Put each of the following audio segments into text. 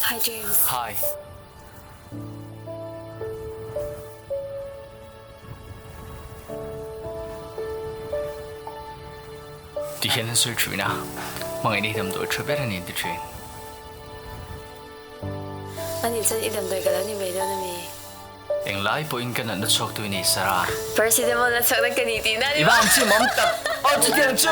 Hi, James. Hi. 啲人很水住呢，望你哋咁多出邊人哋住。Ani chan idam doi kala ni me do na mi. 應來不應跟人都錯對你事啦。Paracetamol na chak na kaniti na 一 di ba? 般只冇得，我只點做。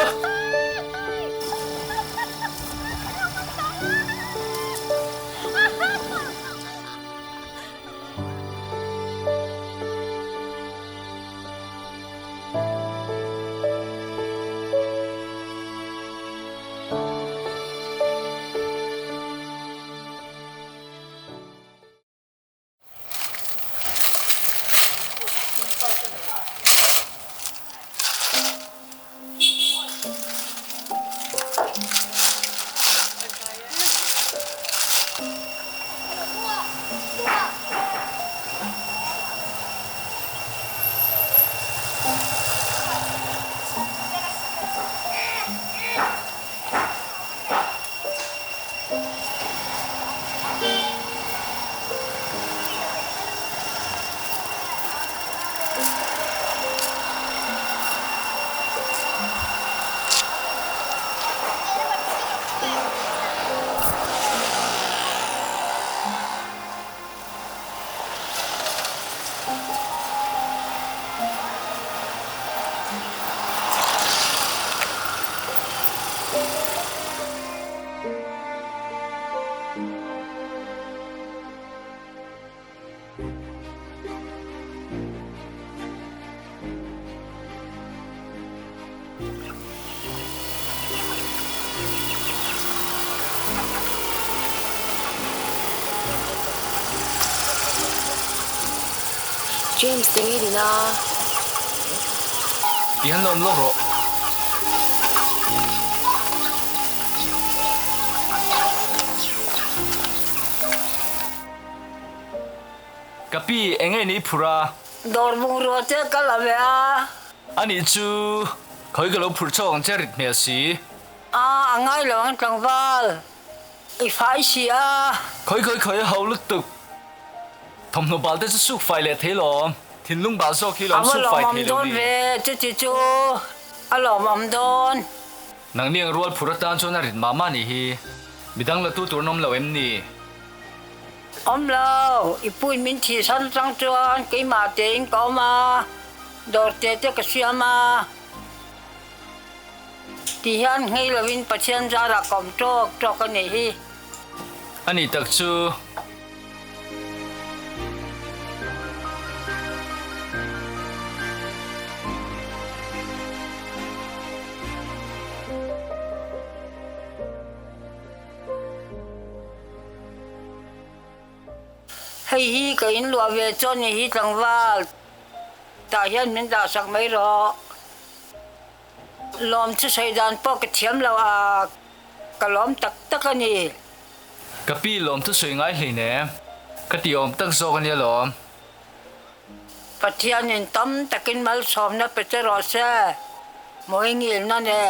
James tingi di na. 啲人攞唔攞落？隔壁應該你鋪啦， Dor bung ro che kala me a. 啊你住佢個老鋪廠即係咩事？ Ah, angai lo ang tangval. I fai si a. 佢後碌度，同老闆都係縮快嚟睇咯，田龍把所企兩 Amo 縮 lo 快 mam 睇 don 咯。 ve chu chu chu. Alo mam don. 能呢個 role 鋪得單咗那人媽媽你，咪等啦都ตัวน้องเราเอ็มนี่ Om lo, ipui min thi san sang chuan ke ma te in ko ma. Dor te te ka sia ma. Ti hian ngei lo win pathian za ra kom tok tok ka ni hi. อันนี้ตักชู Hei hi ka in lua ve chon ni hi tangwal. Ta hian min da sak mai ro. Lom chu sai dan po ka thiam lo a. Ka lom tak tak ani. กะปี้ลมทุกสวยง่ายเลยเนี่ยกะติอมตั้งโซกันเนี่ยหรอ Pathian in tam takin mal som na pe te ro se. Mo ngil na ne.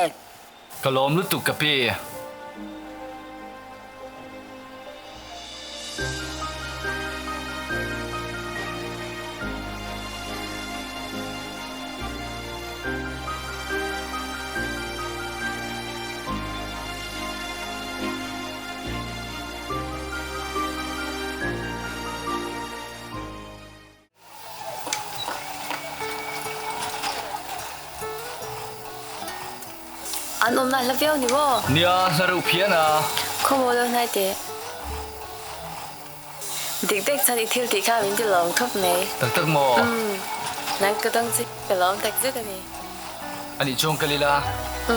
กะลมรู้ตุกกะปี้ An om na la veo ni wo. เนี่ยนารูเพียนะ Ko mo lo nai te. Dik dik chan i thil ti kha min ti long thop me. ตักตักโม Nan ka tang chi ka lom tak je ka ni. อันนี้จงกะลีลา อ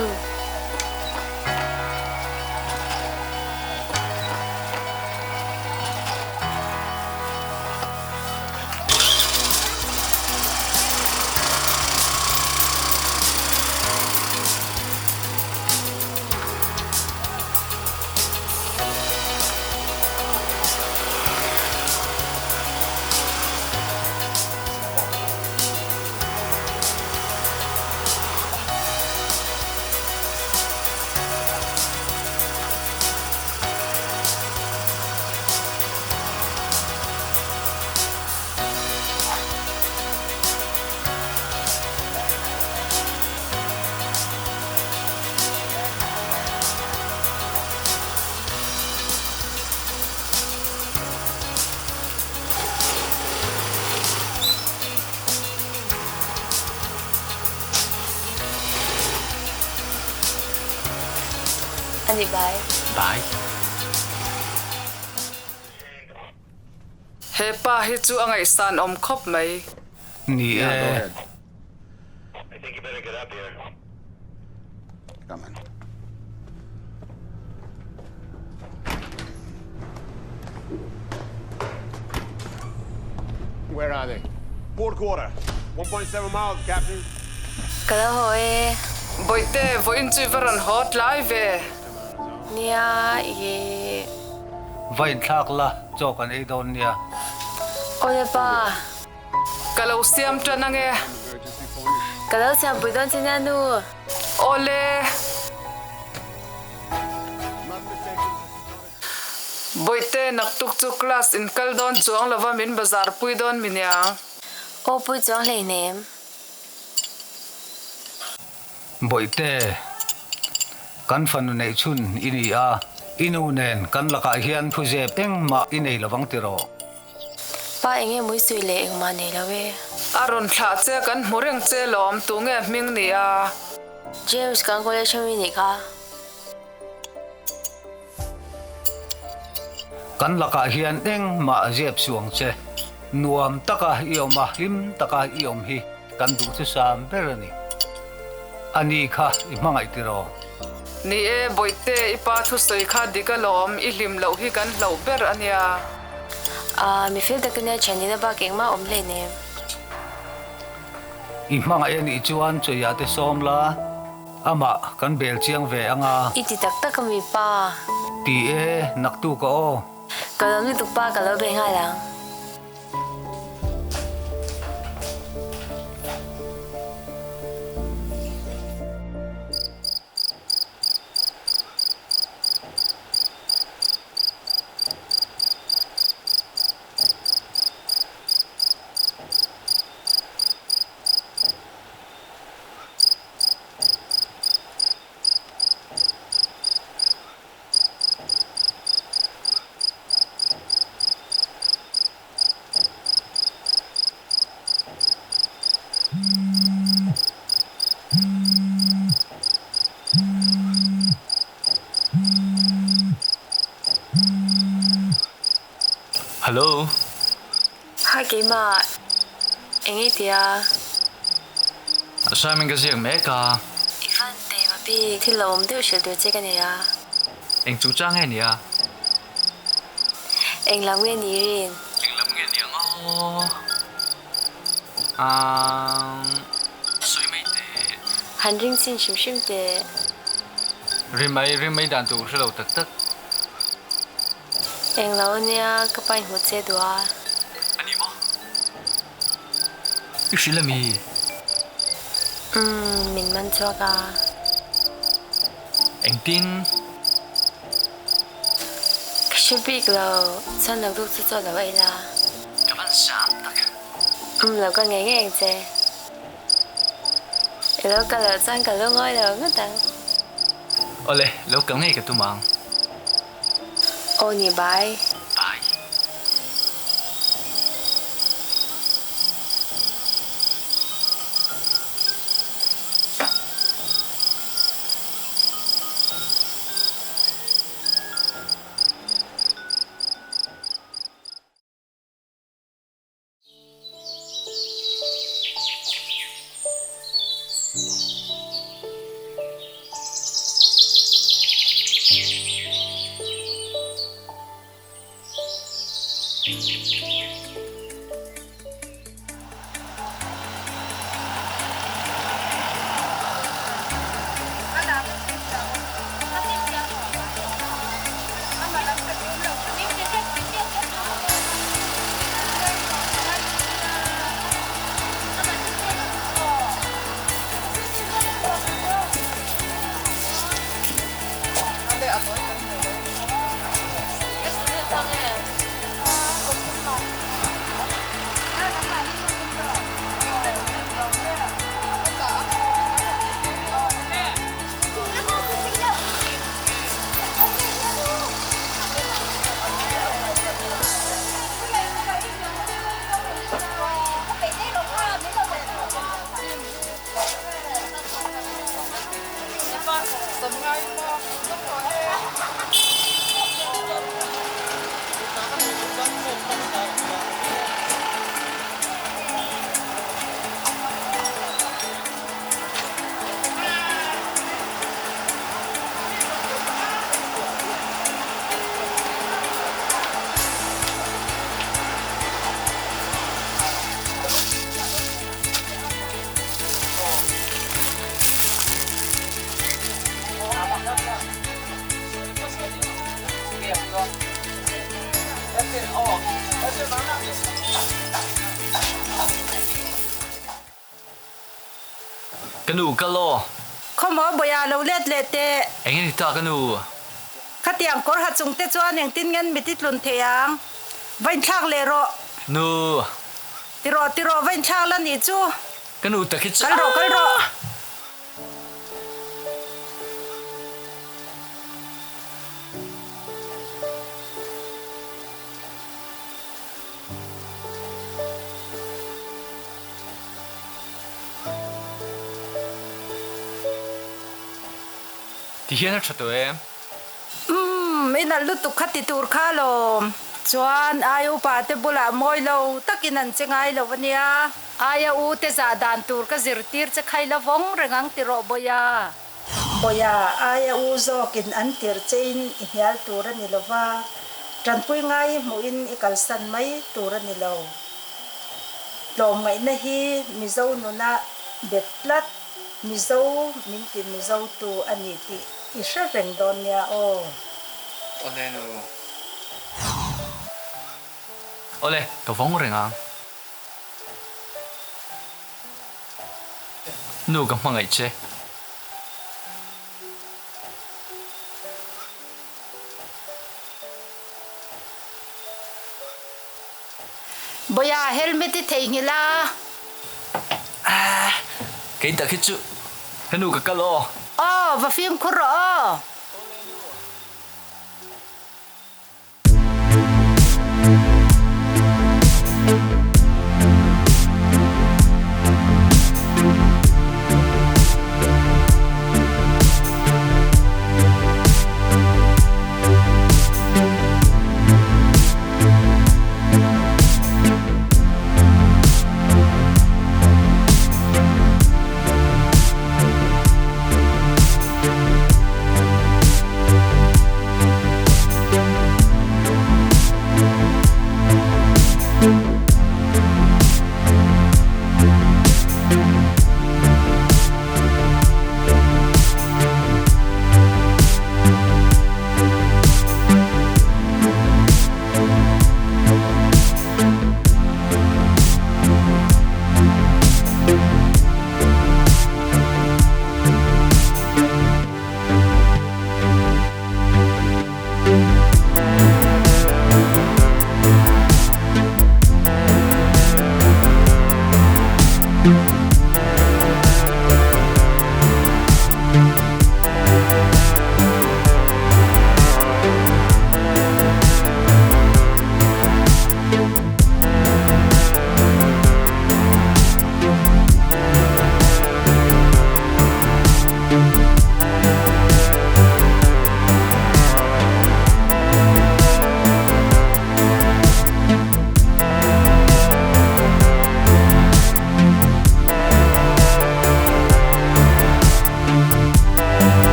Anh đi bài. Bye. Hepa hi chu angai san om khop mai. Ni Yeah, go e ahead. I think you better get up here. Coming. Where are they? Port quarter. 1.7 miles, Captain. Cái đó hồi Boite voin chu varan hot lai ve. nia ý vain thak la cho kan e don nia ôi ba Kalau siam tan ange. cái đó xem bữa đó trên nhà nu Ole. Boite nak tuk chu class in kaldon chuang lava min bazar pui don minia. ô bữa chọn lấy ném boite kan fanu nei chun ini a inu nen kan laka hian phuje peng ma inei lawang tiro ba anh em mới suy lệ mà này là về Aron thla che kan moreng che lom tu nge ming nia. James càng có lẽ cho mình này cả kan laka hian eng ma jep suang che nuam taka ioma him taka iom hi kan du chu sam berani ani kha imangai tiro Ni e boite ipa thu soi kha digalom ilim lo hi kan lo ber ania. à mình phim được cái này channel là ba cái mà ôm lấy ném imangai ani chuan choya te som la ama kan bel chiang ve anga ít thì tắc tắc cái mi ba ti e naktu ko cái đó mình tụt ba cái đó bên hai lăng Hello. hai cái mà anh ấy thì à Sao mình cái gì mẹ cả? Ivan tê mà bị thì lồng đều sửa được cái này à Anh chú trang nghe nè. anh làm cái gì riêng Anh làm nghe nè ngô. À, suy mấy tệ. hành trình xin xím xím tê Ri mấy đàn tụ sẽ đầu tắc tắc. anh lâu nha các bạn hút xe đùa Anh đi bó. Yêu sĩ là mi. mình mang cho cả Anh tin. cái số bị lâu sao lâu lúc cho lâu ấy là Các bạn sáng tắc. lâu có nghe nghe anh chê lâu cả lâu sang cả lâu ngồi lâu ngất tặng Ole, lâu cấm nghe cái tụ mạng. ô nhỉ bài Bye. Cái nụ cái lo. Không có bây giờ lâu lết lết tệ. Anh ấy ta cái nụ. Khát tiếng cor hạt sung tết cho nên tin ngân bị tít luôn thế ang. Vành thang lệ ro. Nụ. Tiro vành thang lần ý chú. Cái nụ ta cái chứ. Cái ro. Thì hiện nó thật rồi em. Mình là lúc tục khát tít tur khá lo. Chuan ai u pa te bula moi lo takin an chengai lo vania. Ai u te za dan tur ka zirtir che khai la vong rengang tiro boya. Boya ai u zo kin an tir chein hial tur ani lova. Tran pui ngai mu in ikal san mai tur ani lo. Lo mai na hi mi zo no na betlat mi zo min tin mi zo tu ani ti. Isha reng don ya o. Ole nụ. Ole, tao phóng rồi ngang. Nụ cầm mang ấy chứ. Boya helmet thấy nhỉ la. Cái ta cái chứ. Cái nụ cái lo. Và phim khổ rõ.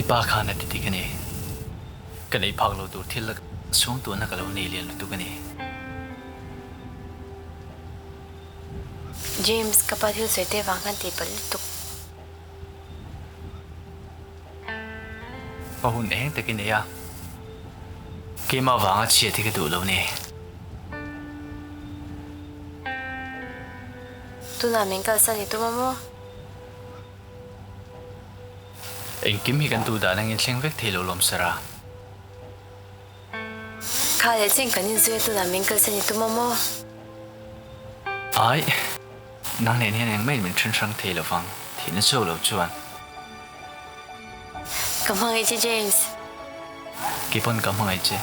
Ba khá nè tí cái này. Cái này phạc lâu tụi thiết là xuống tụi nó cả lâu này liền tụi cái này. James kapat hiu soite wang kan table tuk. Bà hôn én tới cái này à? Cái mà vàng chia thì cái đủ lâu nè. Tu namin kalsan ito mo. Anh kiếm hi kan tu đã đang in sinh vết thì lâu lom sara. Kaya ching kanin zuya tu namin kalsan ito mo. Ai, nàng này anh mấy mình chân sang thì lâu vàng thì nó sâu lâu chuan. Kamang iti James. Kipon cảm ơn ai chứ?